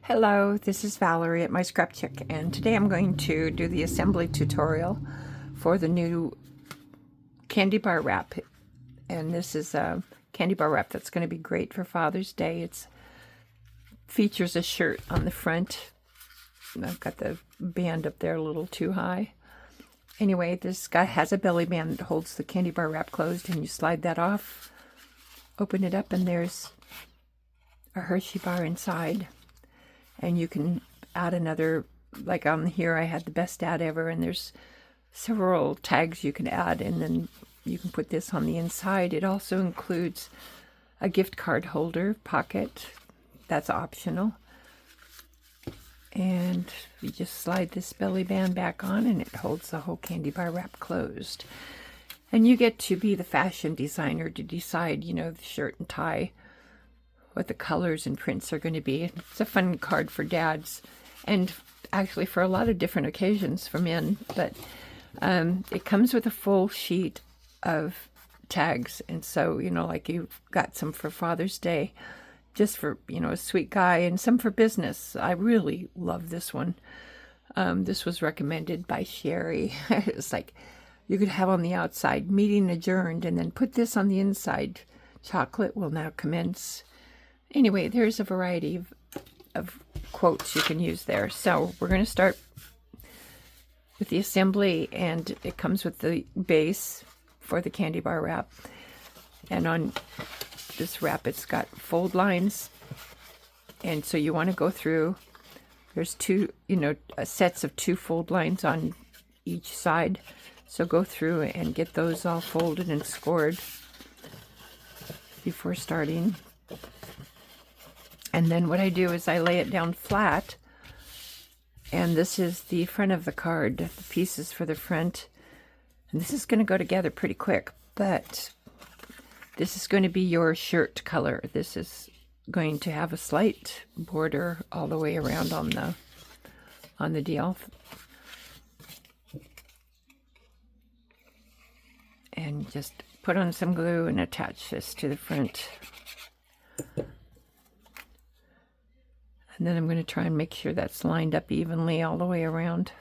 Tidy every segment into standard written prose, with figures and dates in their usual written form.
Hello, this is Valerie at My Scrap Chick, and today I'm going to do the assembly tutorial for the new candy bar wrap. And this is a candy bar wrap that's going to be great for Father's Day. It features a shirt on the front. I've got the band up there a little too high. Anyway, this guy has a belly band that holds the candy bar wrap closed, and you slide that off, open it up, and there's a Hershey bar inside. And you can add another, like on here I had the best dad ever, and there's several tags you can add, and then you can put this on the inside. It also includes a gift card holder pocket. That's optional. And you just slide this belly band back on, and it holds the whole candy bar wrap closed. And you get to be the fashion designer to decide, you know, the shirt and tie, what the colors and prints are going to be. It's a fun card for dads, and actually for a lot of different occasions for men. But it comes with a full sheet of tags, and so, you know, like you've got some for Father's Day, just for, you know, a sweet guy, and some for business. I really love this one. This was recommended by Sherry. It's like you could have on the outside, meeting adjourned, and then put this on the inside. Chocolate will now commence. Anyway, there's a variety of quotes you can use there. So we're going to start with the assembly, and it comes with the base for the candy bar wrap. And on this wrap, it's got fold lines. And so you want to go through, there's two, you know, sets of 2 fold lines on each side. So go through and get those all folded and scored before starting. And then what I do is I lay it down flat, and this is the front of the card, the pieces for the front. And this is going to go together pretty quick, but this is going to be your shirt color. This is going to have a slight border all the way around on the deal. And just put on some glue and attach this to the front. And then I'm going to try and make sure that's lined up evenly all the way around.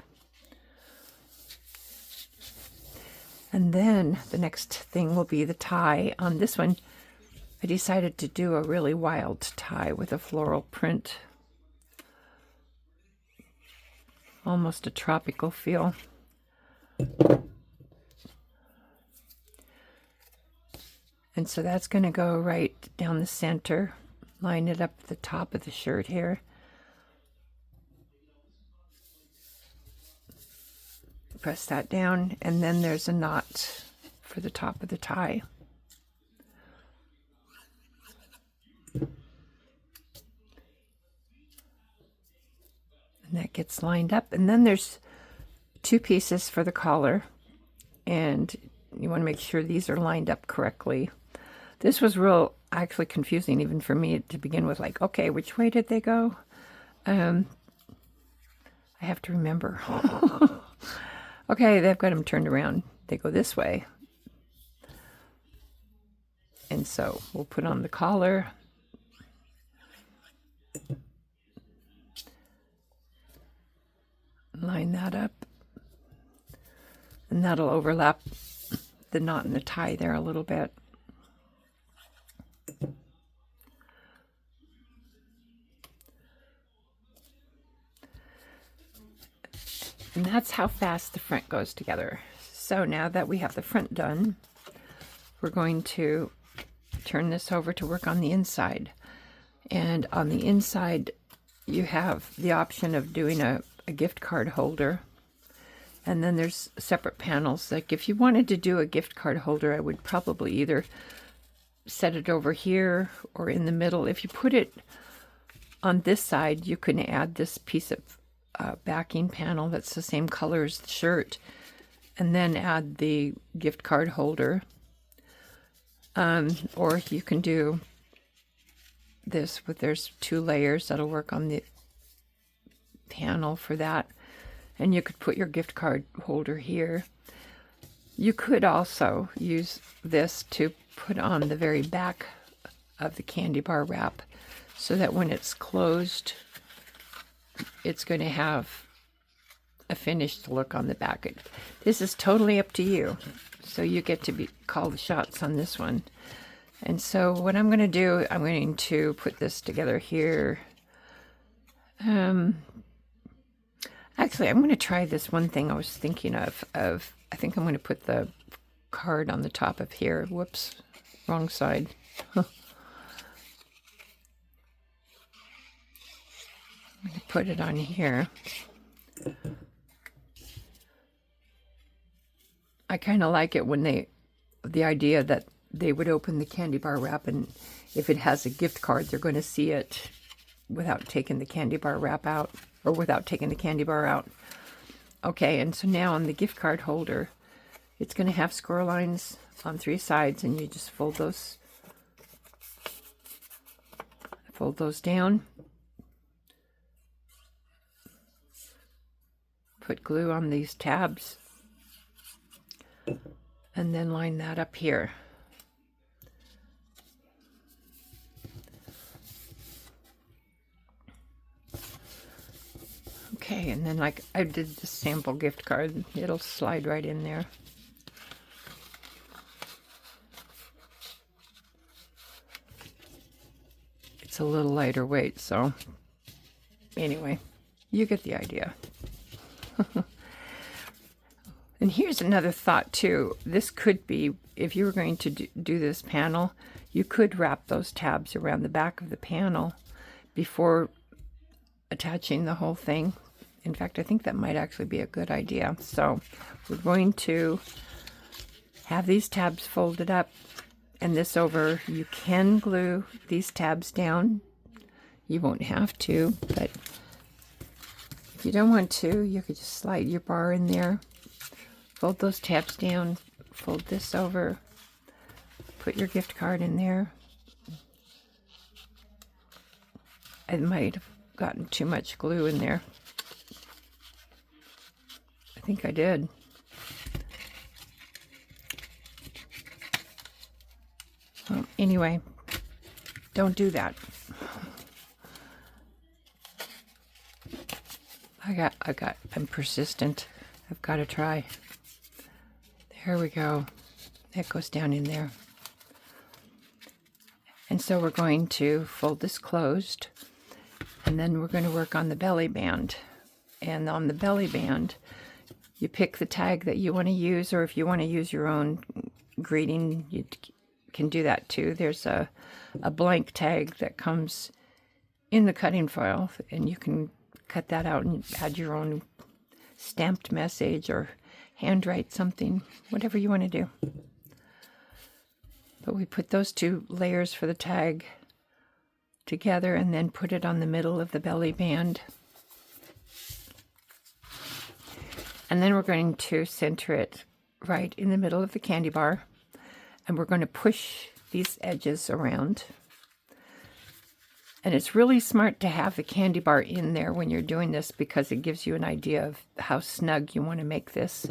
And then the next thing will be the tie. On this one, I decided to do a really wild tie with a floral print. Almost a tropical feel. And so that's going to go right down the center. Line it up at the top of the shirt here. Press that down, and then there's a knot for the top of the tie. And that gets lined up, and then there's 2 pieces for the collar, and you want to make sure these are lined up correctly. This was real actually confusing even for me to begin with, like, okay, which way did they go? I have to remember. Okay, they've got them turned around. They go this way. And so we'll put on the collar. Line that up. And that'll overlap the knot in the tie there a little bit. And that's how fast the front goes together. So now that we have the front done, we're going to turn this over to work on the inside. And on the inside, you have the option of doing a gift card holder. And then there's separate panels. Like if you wanted to do a gift card holder, I would probably either set it over here or in the middle. If you put it on this side, you can add this piece of backing panel that's the same color as the shirt, and then add the gift card holder. Or you can do this with, there's 2 layers that'll work on the panel for that, and you could put your gift card holder here. You could also use this to put on the very back of the candy bar wrap, so that when it's closed, it's going to have a finished look on the back. This is totally up to you. So you get to call the shots on this one. And so what I'm going to do, I'm going to put this together here. Actually, I'm going to try this one thing I was thinking of. I think I'm going to put the card on the top of here. Whoops, wrong side. I'm going to put it on here. I kind of like it when the idea that they would open the candy bar wrap, and if it has a gift card, they're going to see it without taking the candy bar wrap out, or without taking the candy bar out. Okay, and so now on the gift card holder, it's going to have score lines on 3 sides, and you just fold those down. Put glue on these tabs, and then line that up here. Okay, and then like I did the sample gift card, it'll slide right in there. It's a little lighter weight, so anyway, you get the idea. And here's another thought too. This could be, if you were going to do this panel, you could wrap those tabs around the back of the panel before attaching the whole thing. In fact, I think that might actually be a good idea. So we're going to have these tabs folded up and this over. You can glue these tabs down. You won't have to, but if you don't want to, you could just slide your bar in there, fold those tabs down, fold this over, put your gift card in there. I might have gotten too much glue in there. I think I did. Well, anyway, don't do that. I'm persistent. I've got to try. There we go. That goes down in there. And so we're going to fold this closed, and then we're going to work on the belly band. And on the belly band, you pick the tag that you want to use, or if you want to use your own greeting, you can do that too. There's a blank tag that comes in the cutting file, and you can cut that out and add your own stamped message or handwrite something, whatever you want to do. But we put those 2 layers for the tag together and then put it on the middle of the belly band. And then we're going to center it right in the middle of the candy bar, and we're going to push these edges around. And it's really smart to have the candy bar in there when you're doing this, because it gives you an idea of how snug you want to make this.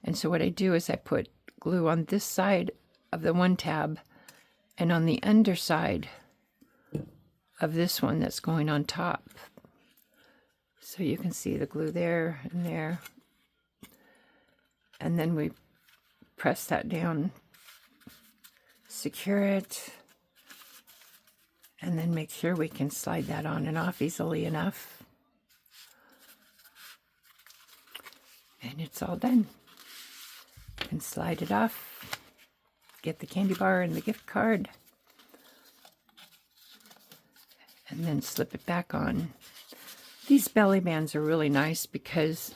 And so what I do is I put glue on this side of the one tab and on the underside of this one that's going on top. So you can see the glue there and there. And then we press that down, secure it, and then make sure we can slide that on and off easily enough. And it's all done. You can slide it off, get the candy bar and the gift card, and then slip it back on. These belly bands are really nice because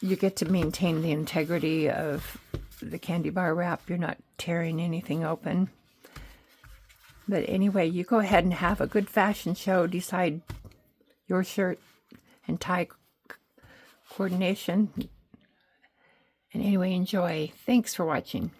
you get to maintain the integrity of the candy bar wrap. You're not tearing anything open. But anyway, you go ahead and have a good fashion show. Decide your shirt and tie coordination. And anyway, enjoy. Thanks for watching.